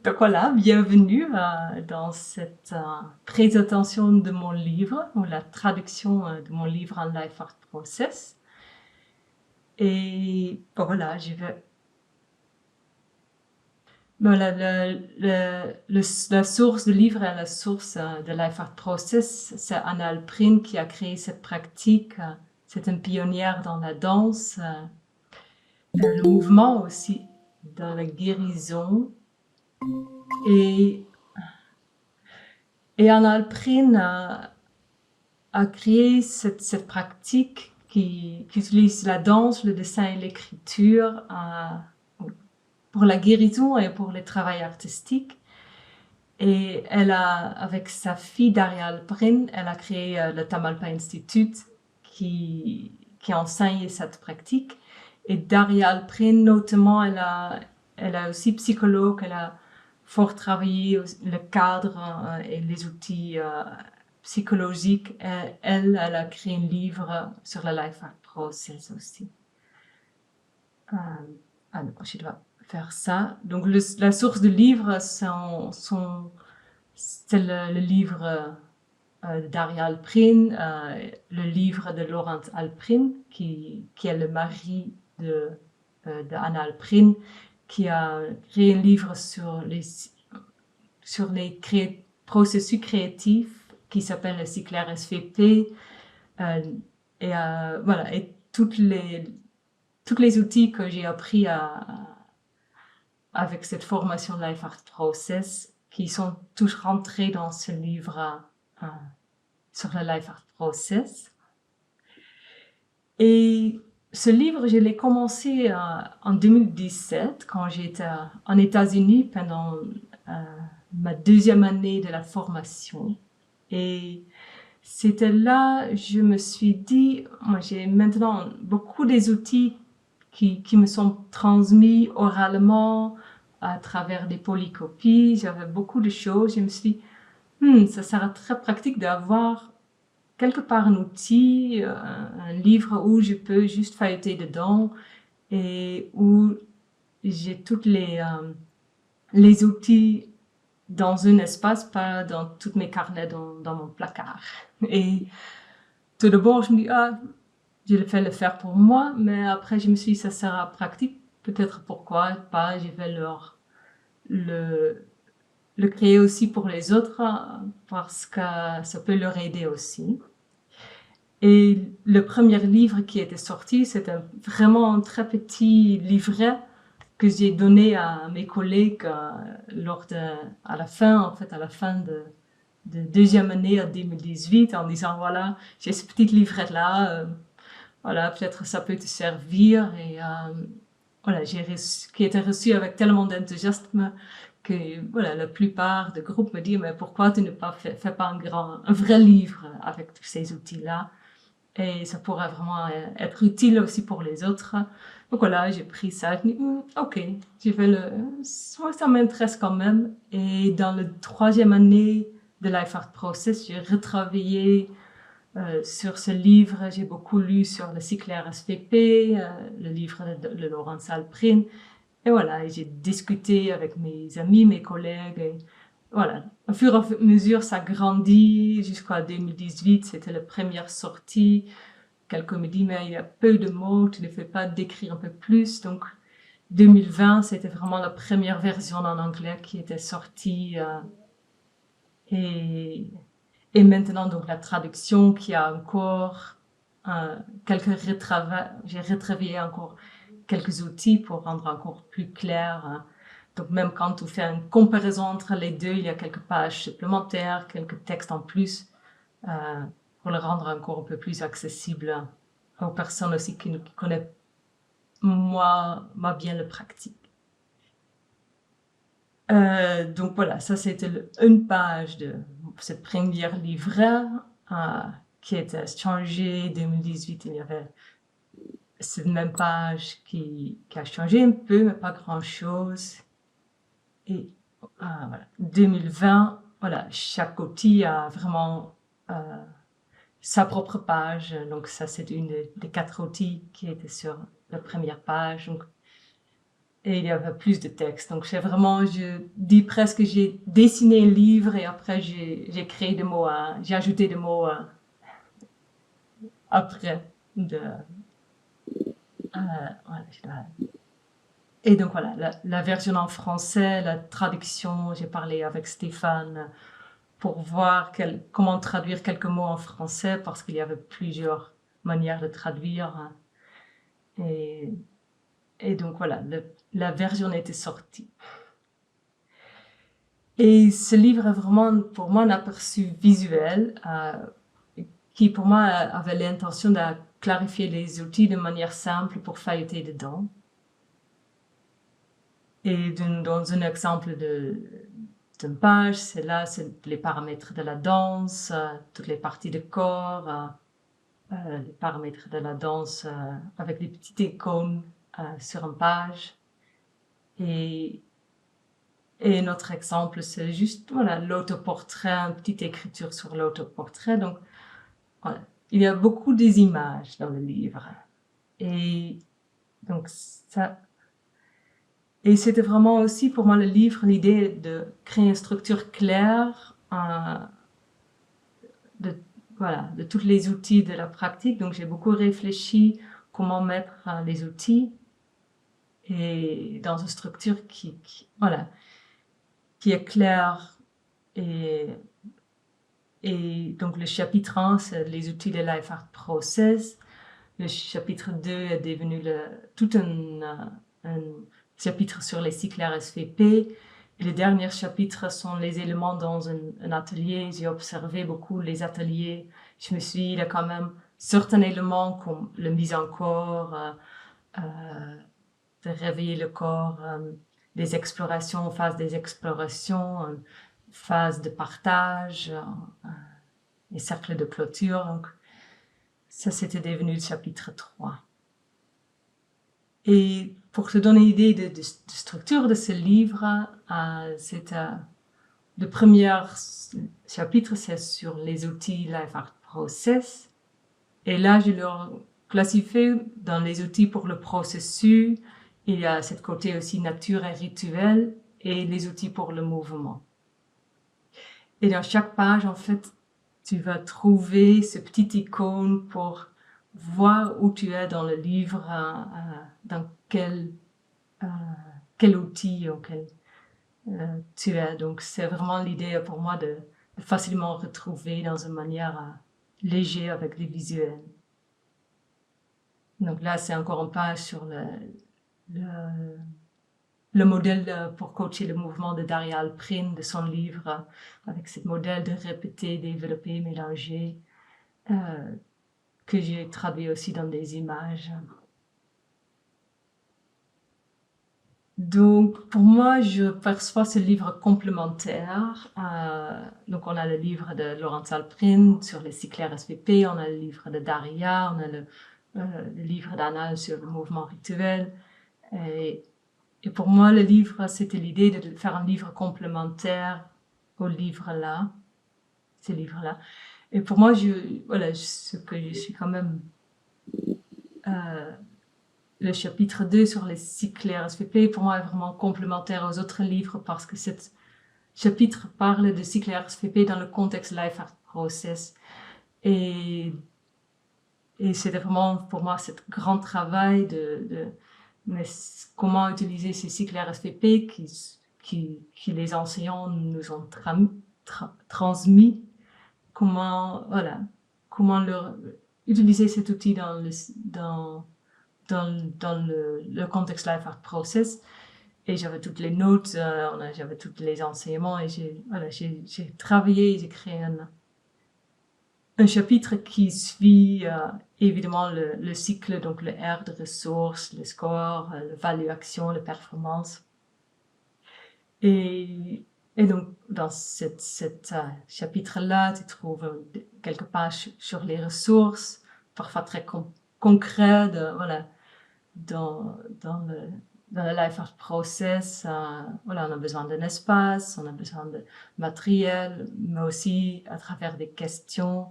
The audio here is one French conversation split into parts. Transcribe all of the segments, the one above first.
Donc voilà, bienvenue dans cette présentation de mon livre, ou la traduction de mon livre en Life Art Process. Et bon, voilà, je vais... Bon, la source du livre et la source de Life Art Process, c'est Anna Alprin qui a créé cette pratique. C'est une pionnière dans la danse, le mouvement aussi, dans la guérison. Et, et Anna Alprin a créé cette pratique qui utilise la danse, le dessin et l'écriture pour la guérison et pour le travail artistique. Et elle a, avec sa fille Daria Alprin, elle a créé le Tamalpa Institute qui enseigne cette pratique. Et Daria Alprin, notamment, elle a aussi psychologue, elle a fort travaillé le cadre et les outils psychologique. Elle a créé un livre sur le Life Art Process aussi. Alors, je dois faire ça. Donc, la source du livre, c'est le livre de Daria Alprin, le livre de Laurence Alprin, qui est le mari de Anna Alprin, qui a créé un livre sur les processus créatifs qui s'appelle le cycle RSVP. Voilà, et tous les outils que j'ai appris avec cette formation Life Art Process, qui sont tous rentrés dans ce livre sur le Life Art Process. Et ce livre, je l'ai commencé en 2017, quand j'étais en États-Unis pendant ma deuxième année de la formation. Et c'était là, je me suis dit, moi j'ai maintenant beaucoup des outils qui me sont transmis oralement à travers des polycopies. J'avais beaucoup de choses. Je me suis dit, ça serait très pratique d'avoir quelque part un outil, un livre où je peux juste feuilleter dedans et où j'ai toutes les outils dans un espace, pas dans tous mes carnets dans mon placard. Et tout d'abord, je me dis, je le fais le faire pour moi, mais après, je me suis dit, ça sera pratique. Peut-être pourquoi pas, je vais le créer aussi pour les autres, parce que ça peut leur aider aussi. Et le premier livre qui était sorti, c'était vraiment un très petit livret que j'ai donné à mes collègues à la fin de deuxième année en 2018, en disant voilà, j'ai ce petit livret-là, voilà, peut-être ça peut te servir. Et voilà, qui a été reçu avec tellement d'enthousiasme que voilà, la plupart des groupes me disent mais pourquoi tu ne fais pas un vrai livre avec tous ces outils-là? Et ça pourrait vraiment être utile aussi pour les autres. Donc voilà, j'ai pris ça, je me dis, ok, ça m'intéresse quand même. Et dans la troisième année de Life Art Process, j'ai retravaillé sur ce livre. J'ai beaucoup lu sur le cycle RSVP, le livre de Laurence Alprin. Et voilà, j'ai discuté avec mes amis, mes collègues. Et voilà, au fur et à mesure, ça grandit jusqu'à 2018. C'était la première sortie. Quelqu'un me dit, mais il y a peu de mots, tu ne fais pas d'écrire un peu plus. Donc, 2020, c'était vraiment la première version en anglais qui était sortie. Et, et maintenant, donc, la traduction qui a encore j'ai retravaillé encore quelques outils pour rendre encore plus clair. Donc, même quand on fait une comparaison entre les deux, il y a quelques pages supplémentaires, quelques textes en plus, pour le rendre encore un peu plus accessible aux personnes aussi qui connaissent moi bien le pratique. Donc voilà, ça c'était une page de cette première livret qui a été changée. 2018, il y avait cette même page qui a changé un peu, mais pas grand-chose. Et voilà, 2020, voilà, chaque outil a vraiment sa propre page. Donc ça, c'est une des 4 outils qui étaient sur la première page. Donc et il y avait plus de texte. Donc je dis presque, j'ai dessiné un livre et après j'ai créé des mots, j'ai ajouté des mots après. Voilà, et donc voilà, la version en français, la traduction, j'ai parlé avec Stéphane pour voir comment traduire quelques mots en français parce qu'il y avait plusieurs manières de traduire. Et, et donc voilà, la version était sortie. Et ce livre est vraiment pour moi un aperçu visuel qui pour moi avait l'intention de clarifier les outils de manière simple pour feuilleter dedans. Et dans un exemple d'une page, c'est les paramètres de la danse, toutes les parties du corps, les paramètres de la danse avec des petites icônes sur une page. Et notre exemple, c'est juste voilà, l'autoportrait, une petite écriture sur l'autoportrait. Donc, voilà. Il y a beaucoup des images dans le livre. Et donc, et c'était vraiment aussi pour moi le livre, l'idée de créer une structure claire de tous les outils de la pratique. Donc j'ai beaucoup réfléchi comment mettre les outils et dans une structure qui est claire. Et donc le chapitre 1, c'est les outils de Life Art Process. Le chapitre 2 est devenu tout un chapitre sur les cycles RSVP. Et les derniers chapitres sont les éléments dans un atelier. J'ai observé beaucoup les ateliers. Je me suis dit, il y a quand même certains éléments comme la mise en corps, de réveiller le corps, des explorations, phase des explorations, phase de partage, les cercles de clôture. Donc, ça, c'était devenu le chapitre 3. Et pour te donner une idée de structure de ce livre, le premier chapitre, c'est sur les outils Life Art Process. Et là, je leur classifie dans les outils pour le processus. Il y a cette côté aussi nature et rituel et les outils pour le mouvement. Et dans chaque page, en fait, tu vas trouver ce petit icône pour voir où tu es dans le livre, dans quel outil tu es. Donc, c'est vraiment l'idée pour moi de facilement retrouver dans une manière légère avec des visuels. Donc là, c'est encore une page sur le modèle pour coacher le mouvement de Daria Alprin, de son livre, avec ce modèle de répéter, développer, mélanger, que j'ai traduit aussi dans des images. Donc, pour moi, je perçois ce livre complémentaire. Donc, on a le livre de Laurence Alprin sur les cycles RSVP, on a le livre de Daria, on a le livre d'Anna sur le mouvement rituel. Et pour moi, le livre, c'était l'idée de faire un livre complémentaire au livre-là, ces livres-là. Et pour moi, ce que je suis quand même... le chapitre 2 sur les cycles RSVP, pour moi, est vraiment complémentaire aux autres livres parce que ce chapitre parle de cycles RSVP dans le contexte Life Art Process. Et c'était vraiment pour moi ce grand travail mais comment utiliser ces cycles RSVP qui les enseignants nous ont transmis, comment utiliser cet outil dans le contexte Life Art Process. Et j'avais toutes les notes, j'avais tous les enseignements et j'ai travaillé, j'ai créé un chapitre qui suit évidemment le cycle, donc le R de ressources, le score, le value action, la performance. Et donc, dans cet chapitre-là, tu trouves quelques pages sur les ressources, parfois très concrètes, dans le Life Art Process, on a besoin d'un espace, on a besoin de matériel, mais aussi à travers des questions.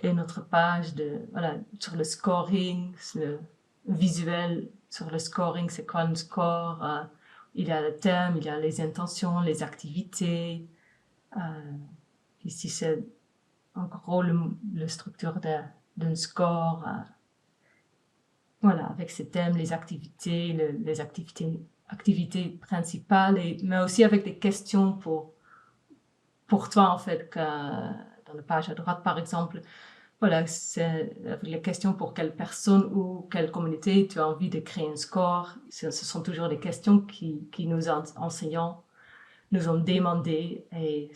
Et notre page sur le scoring, le visuel sur le scoring, c'est quoi un score, il y a le thème, il y a les intentions, les activités. Ici, c'est en gros le structure d'un score, voilà, avec ces thèmes, les activités, les activités principales, mais aussi avec des questions pour toi, en fait, que, dans la page à droite, par exemple, voilà, c'est les questions pour quelle personne ou quelle communauté tu as envie de créer un score. Ce sont toujours des questions qui nous enseignants nous ont demandé et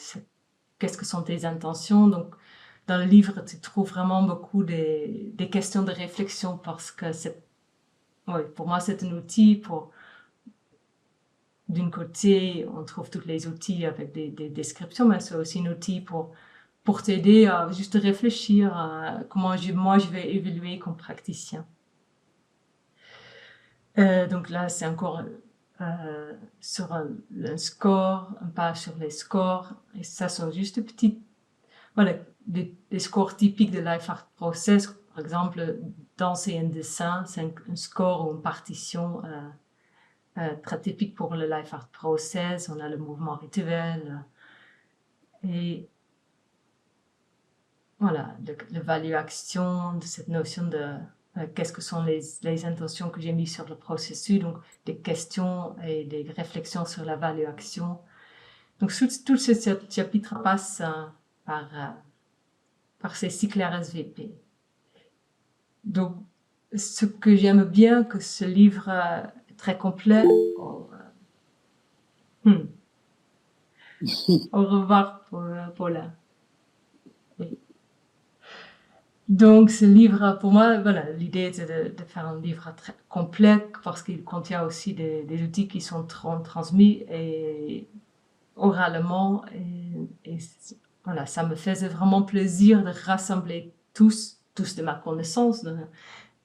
qu'est-ce que sont tes intentions. Donc, dans le livre, tu trouves vraiment beaucoup des questions de réflexion parce que pour moi, c'est un outil pour, d'une côté, on trouve tous les outils avec des descriptions, mais c'est aussi un outil pour t'aider à juste réfléchir à comment moi je vais évoluer comme praticien. Donc là, c'est encore sur un score, un page sur les scores, et ça sont juste voilà, des scores typiques de Life Art Process. Par exemple, danser un dessin, c'est un score ou une partition très typique pour le Life Art Process. On a le mouvement rituel et voilà, l'évaluation de cette notion de qu'est-ce que sont les intentions que j'ai mises sur le processus, donc des questions et des réflexions sur l'évaluation. Donc tout ce chapitre passe par ces cycles RSVP. Donc ce que j'aime bien, que ce livre est très complet. Au revoir, Paula. Oui. Donc, ce livre, pour moi, voilà, l'idée c'est de faire un livre très complet parce qu'il contient aussi des outils qui sont transmis et oralement. Et voilà, ça me faisait vraiment plaisir de rassembler tous de ma connaissance,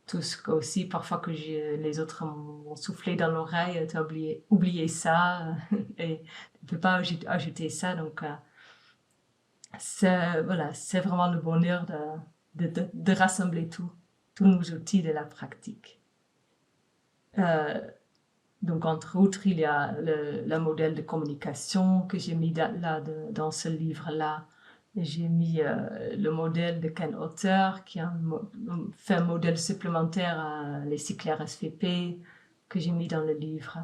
tous aussi parfois que les autres m'ont soufflé dans l'oreille, tu as oublié ça et tu ne peux pas ajouter ça. Donc, voilà, c'est vraiment le bonheur de rassembler tous nos outils de la pratique. Donc, entre autres, il y a le modèle de communication que j'ai mis dans ce livre-là. J'ai mis le modèle de Ken Otter qui a fait un modèle supplémentaire à les cycles RSVP que j'ai mis dans le livre.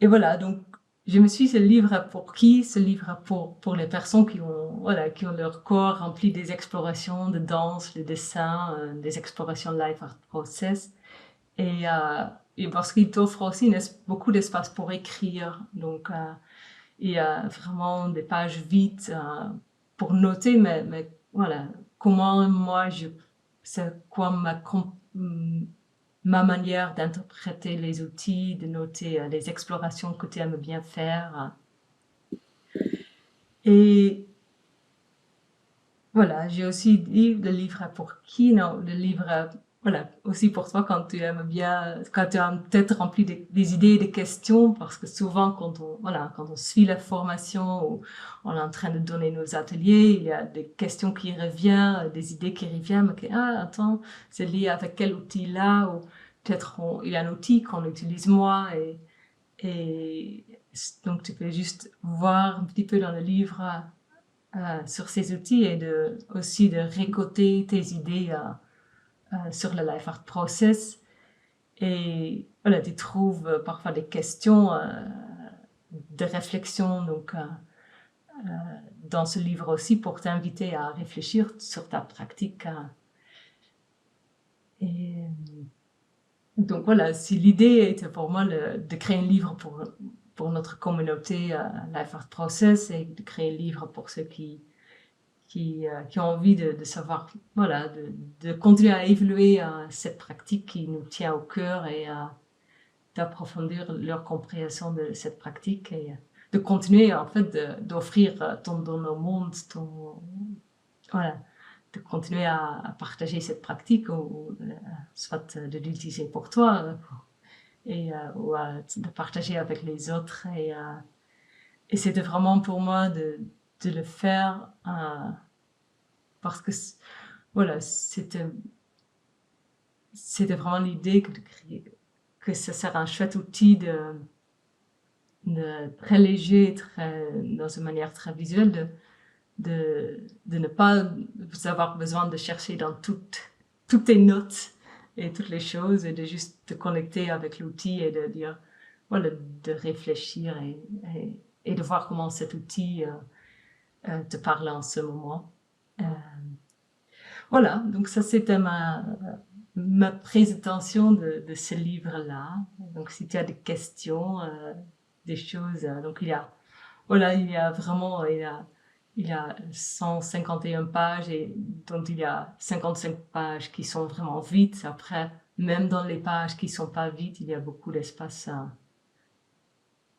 Et voilà, donc je me suis dit, ce livre pour qui? Ce livre pour les personnes qui ont leur corps rempli des explorations de danse, de dessin, des explorations de Life Art Process. Et parce qu'il t'offre aussi beaucoup d'espace pour écrire. Donc, il y a vraiment des pages vides pour noter, mais voilà, comment moi, c'est quoi ma manière d'interpréter les outils, de noter les explorations que tu aimes bien faire. Et voilà, j'ai aussi dit le livre pour qui? Non, le livre, voilà, aussi pour toi quand tu aimes bien, quand tu as peut-être rempli des idées et des questions, parce que souvent quand on suit la formation ou on est en train de donner nos ateliers, il y a des questions qui reviennent, des idées qui reviennent, mais attends, c'est lié avec quel outil là, ou peut-être il y a un outil qu'on utilise moi, et donc tu peux juste voir un petit peu dans le livre sur ces outils et aussi de récolter tes idées sur le Life Art Process. Et voilà, tu trouves parfois des questions de réflexion donc, dans ce livre aussi pour t'inviter à réfléchir sur ta pratique. Et donc voilà, si l'idée était pour moi de créer un livre pour notre communauté Life Art Process et de créer un livre pour ceux qui ont envie de savoir, voilà, de continuer à évoluer cette pratique qui nous tient au cœur et d'approfondir leur compréhension de cette pratique et de continuer en fait d'offrir ton don au monde, voilà, de continuer à partager cette pratique ou soit de l'utiliser pour toi ou de partager avec les autres et c'était vraiment pour moi de le faire parce que voilà, c'était vraiment l'idée que ça sert un chouette outil très léger, dans une manière très visuelle, de ne pas avoir besoin de chercher dans toutes tes notes et toutes les choses, et de juste te connecter avec l'outil et de dire, voilà, de réfléchir et de voir comment cet outil te parle en ce moment. Voilà, donc ça c'était ma présentation de ce livre-là. Donc si tu as des questions, des choses, donc voilà, il y a vraiment, il y a 151 pages et dont il y a 55 pages qui sont vraiment vides. Après, même dans les pages qui sont pas vides, il y a beaucoup d'espace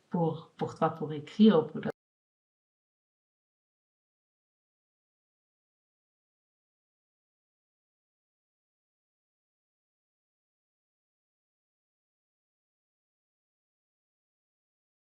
pour toi pour écrire.